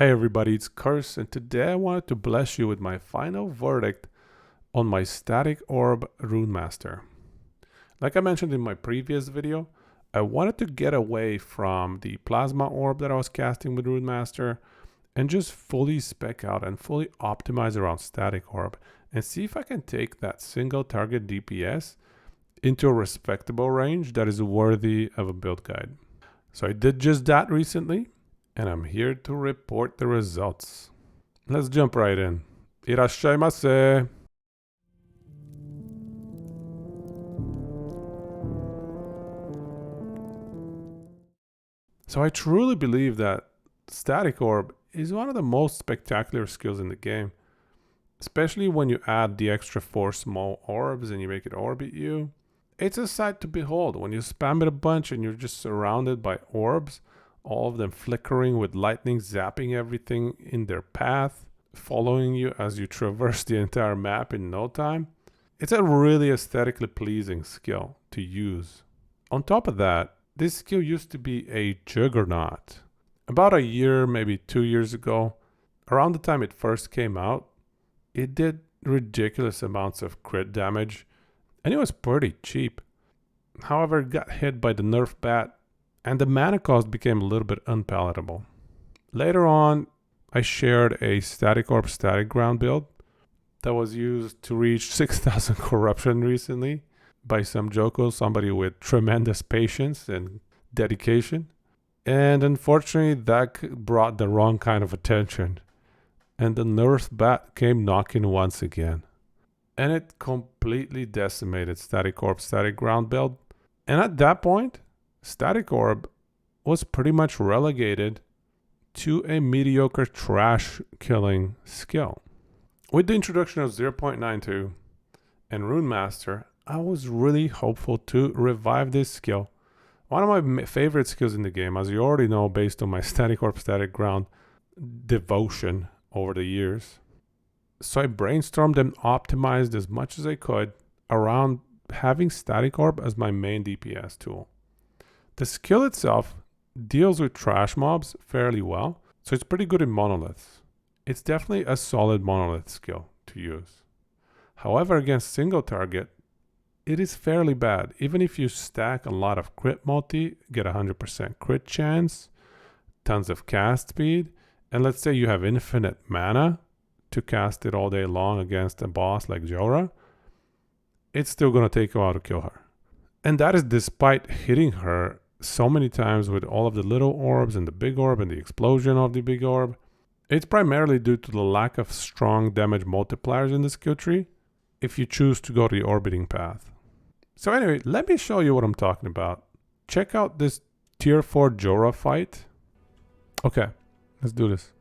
Hey everybody, it's Curse, and today I wanted to bless you with my final verdict on my static orb Runemaster. Like I mentioned in my previous video, I wanted to get away from the plasma orb that I was casting with Runemaster and just fully spec out and fully optimize around static orb and see if I can take that single target DPS into a respectable range that is worthy of a build guide. So I did just that recently, and I'm here to report the results. Let's jump right in. Irashaimase! So I truly believe that Static Orb is one of the most spectacular skills in the game. Especially when you add the extra 4 small orbs and you make it orbit you. It's a sight to behold when you spam it a bunch and you're just surrounded by orbs. All of them flickering with lightning, zapping everything in their path, following you as you traverse the entire map in no time. It's a really aesthetically pleasing skill to use. On top of that, this skill used to be a juggernaut. About a year, maybe 2 years ago, around the time it first came out, it did ridiculous amounts of crit damage, and it was pretty cheap. However, it got hit by the nerf bat, and the mana cost became a little bit unpalatable. Later on, I shared a static orb static ground build that was used to reach 6,000 corruption recently by some Joko, somebody with tremendous patience and dedication. And unfortunately, that brought the wrong kind of attention. And the nerf bat came knocking once again. And it completely decimated static orb static ground build. And at that point, Static Orb was pretty much relegated to a mediocre trash killing skill. With the introduction of 0.92 and Runemaster, I was really hopeful to revive this skill. One of my favorite skills in the game, as you already know based on my Static Orb Static Ground devotion over the years. So I brainstormed and optimized as much as I could around having Static Orb as my main DPS tool. The skill itself deals with trash mobs fairly well, so it's pretty good in monoliths. It's definitely a solid monolith skill to use. However, against single target, it is fairly bad. Even if you stack a lot of crit multi, get 100% crit chance, tons of cast speed, and let's say you have infinite mana to cast it all day long against a boss like Julra, it's still going to take a while to kill her. And that is despite hitting her so many times with all of the little orbs and the big orb and the explosion of the big orb. It's primarily due to the lack of strong damage multipliers in the skill tree if you choose to go the orbiting path. So anyway, let me show you what I'm talking about. Check out this tier 4 Julra fight. Okay, let's do this.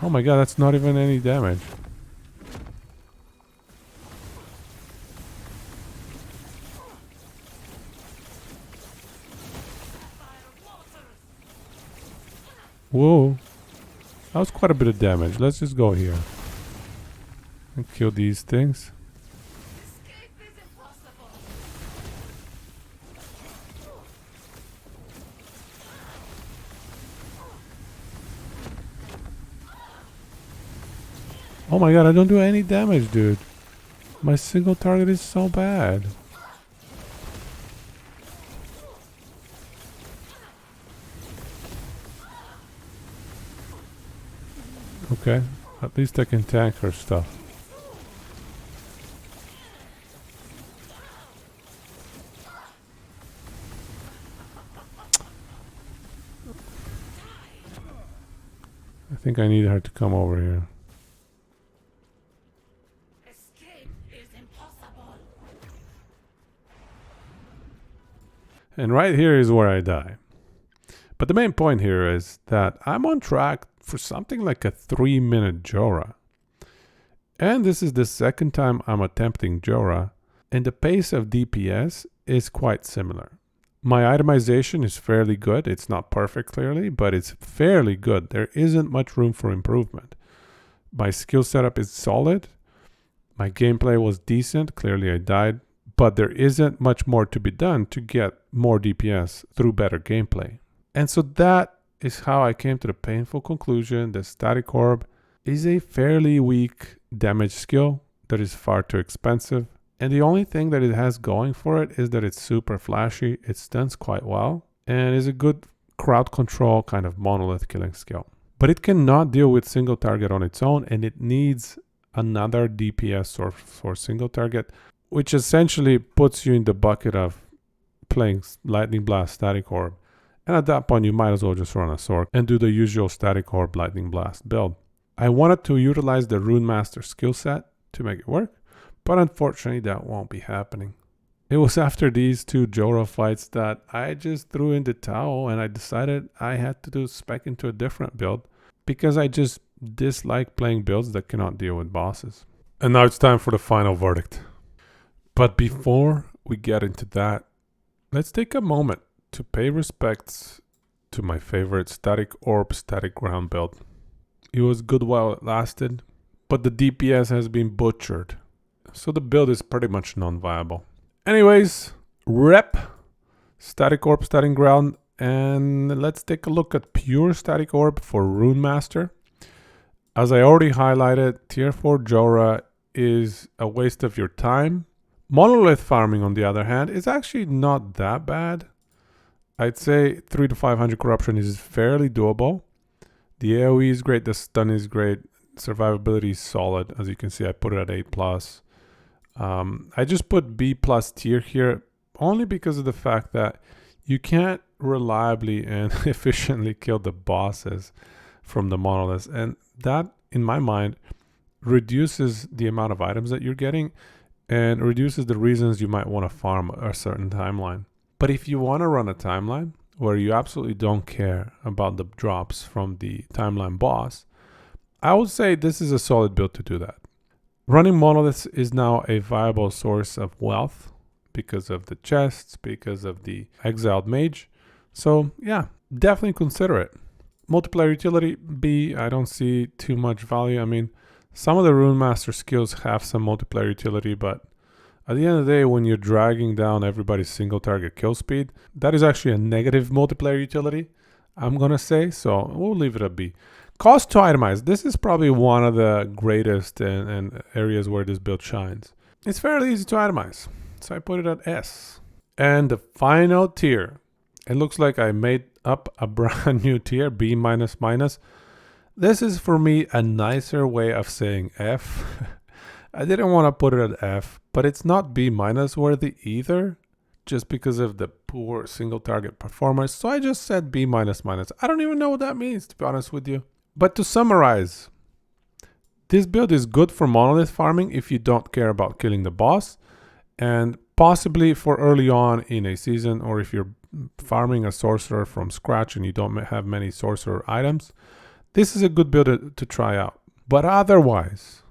Oh my god, that's not even any damage. Whoa, that was quite a bit of damage. Let's just go here and kill these things. Oh my god, I don't do any damage, dude. My single target is so bad. Okay, at least I can tank her stuff. I think I need her to come over here. Escape is impossible. And right here is where I die. But the main point here is that I'm on track for something like a 3-minute Julra. And this is the second time I'm attempting Julra, and the pace of DPS is quite similar. My itemization is fairly good. It's not perfect clearly, but it's fairly good. There isn't much room for improvement. My skill setup is solid. My gameplay was decent. Clearly I died but there isn't much more to be done to get more DPS through better gameplay. And so that is how I came to the painful conclusion that Static Orb is a fairly weak damage skill that is far too expensive. And the only thing that it has going for it is that it's super flashy, it stuns quite well, and is a good crowd control kind of monolith killing skill. But it cannot deal with single target on its own, and it needs another DPS source for single target, which essentially puts you in the bucket of playing Lightning Blast Static Orb. And at that point, you might as well just run a sword and do the usual Static Orb Lightning Blast build. I wanted to utilize the Runemaster skill set to make it work, but unfortunately that won't be happening. It was after these two Julra fights that I just threw in the towel and I decided I had to spec into a different build because I just dislike playing builds that cannot deal with bosses. And now it's time for the final verdict. But before we get into that, let's take a moment to pay respects to my favorite Static Orb Static Ground build. It was good while it lasted, but the DPS has been butchered, so the build is pretty much non-viable. Anyways, rep Static Orb Static Ground, and let's take a look at pure Static Orb for Runemaster. As I already highlighted, tier 4 Julra is a waste of your time. Monolith farming, on the other hand, is actually not that bad. I'd say 300 to 500 corruption is fairly doable. The AoE is great, the stun is great, survivability is solid. As you can see, I put it at 8+. I just put B+ tier here only because of the fact that you can't reliably and efficiently kill the bosses from the monoliths. And that, in my mind, reduces the amount of items that you're getting and reduces the reasons you might want to farm a certain timeline. But if you want to run a timeline where you absolutely don't care about the drops from the timeline boss, I would say this is a solid build to do that. Running monoliths is now a viable source of wealth because of the chests, because of the exiled mage. So yeah, definitely consider it. Multiplayer utility, B, I don't see too much value. I mean, some of the Runemaster skills have some multiplayer utility, but at the end of the day, when you're dragging down everybody's single target kill speed, that is actually a negative multiplayer utility, I'm going to say. So we'll leave it at B. Cost to itemize. This is probably one of the greatest and areas where this build shines. It's fairly easy to itemize, so I put it at S. And the final tier. It looks like I made up a brand new tier, B-. This is for me a nicer way of saying F. I didn't want to put it at F, but it's not B- worthy either, just because of the poor single target performance. So I just said B-. I don't even know what that means, to be honest with you. But to summarize, this build is good for monolith farming if you don't care about killing the boss, and possibly for early on in a season, or if you're farming a sorcerer from scratch and you don't have many sorcerer items, this is a good build to try out. But otherwise,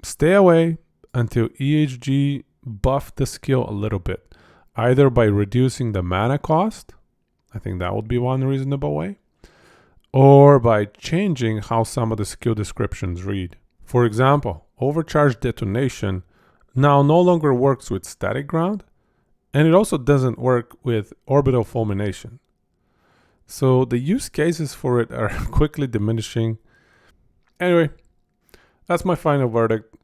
stay away until EHG buff the skill a little bit, either by reducing the mana cost, I think that would be one reasonable way, or by changing how some of the skill descriptions read. For example, Overcharged Detonation now no longer works with Static Ground, and it also doesn't work with Orbital Fulmination. So the use cases for it are quickly diminishing. Anyway, that's my final verdict.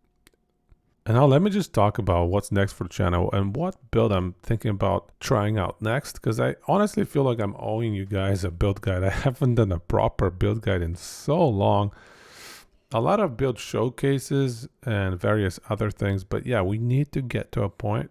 And now let me just talk about what's next for the channel and what build I'm thinking about trying out next, because I honestly feel like I'm owing you guys a build guide. I haven't done a proper build guide in so long. A lot of build showcases and various other things, but yeah, we need to get to a point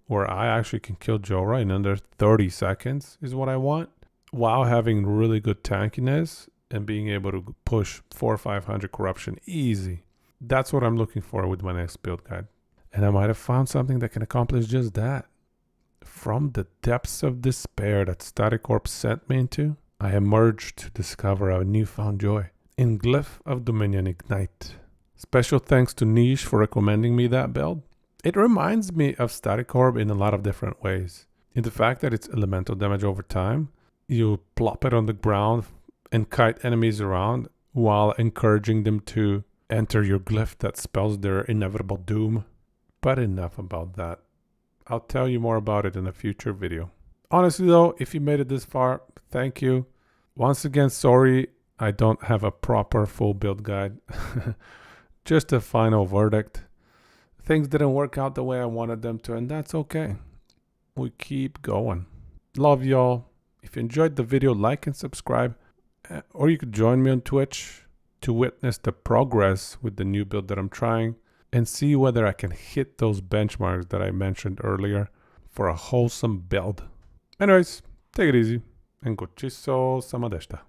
where I actually can kill Julra in under 30 seconds is what I want, while having really good tankiness and being able to push 400 or 500 corruption easy. That's what I'm looking for with my next build guide. And I might have found something that can accomplish just that. From the depths of despair that Static Orb sent me into, I emerged to discover a newfound joy in Glyph of Dominion Ignite. Special thanks to Niche for recommending me that build. It reminds me of Static Orb in a lot of different ways. In the fact that it's elemental damage over time, you plop it on the ground and kite enemies around while encouraging them to enter your glyph that spells their inevitable doom. But enough about that. I'll tell you more about it in a future video. Honestly though, if you made it this far, thank you. Once again, sorry I don't have a proper full build guide. Just a final verdict. Things didn't work out the way I wanted them to, and that's okay. We keep going. Love y'all. If you enjoyed the video, like and subscribe. Or you could join me on Twitch to witness the progress with the new build that I'm trying and see whether I can hit those benchmarks that I mentioned earlier for a wholesome build. Anyways, take it easy and gochiso sama deshita.